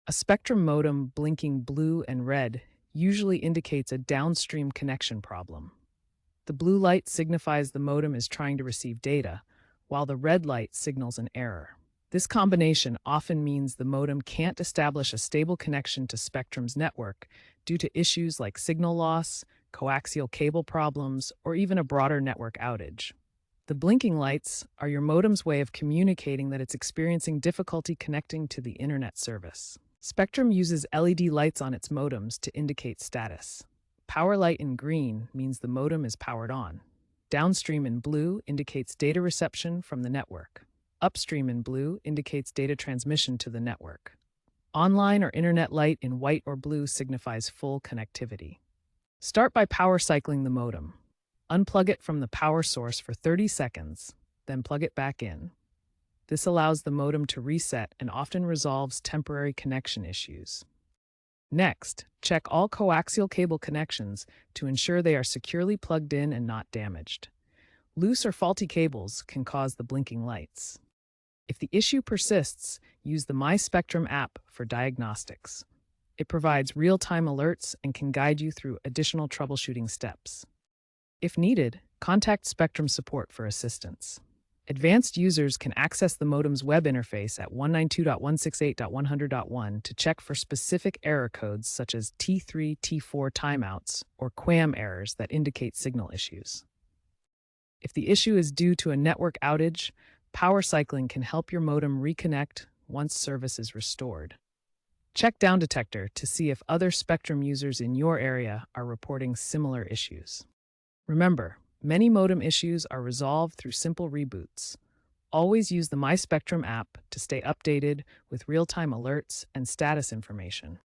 A spectrum modem blinking blue and red usually indicates a downstream connection problem. The blue light signifies the modem is trying to receive data, while the red light signals an error. This combination often means the modem can't establish a stable connection to Spectrum's network due to issues like signal loss, coaxial cable problems, or even a broader network outage. The blinking lights are your modem's way of communicating that it's experiencing difficulty connecting to the internet service. Spectrum uses LED lights on its modems to indicate status. Power light in green means the modem is powered on. Downstream in blue indicates data reception from the network. Upstream in blue indicates data transmission to the network. Online or internet light in white or blue signifies full connectivity. Start by power cycling the modem. Unplug it from the power source for 30 seconds, then plug it back in. This allows the modem to reset and often resolves temporary connection issues. Next, check all coaxial cable connections to ensure they are securely plugged in and not damaged. Loose or faulty cables can cause the blinking lights. If the issue persists, use the My Spectrum app for diagnostics. It provides real-time alerts and can guide you through additional troubleshooting steps. If needed, contact Spectrum support for assistance. Advanced users can access the modem's web interface at 192.168.100.1 to check for specific error codes such as T3, T4 timeouts or QAM errors that indicate signal issues. If the issue is due to a network outage, power cycling can help your modem reconnect once service is restored. Check Down Detector to see if other Spectrum users in your area are reporting similar issues. Remember, many modem issues are resolved through simple reboots. Always use the My Spectrum app to stay updated with real-time alerts and status information.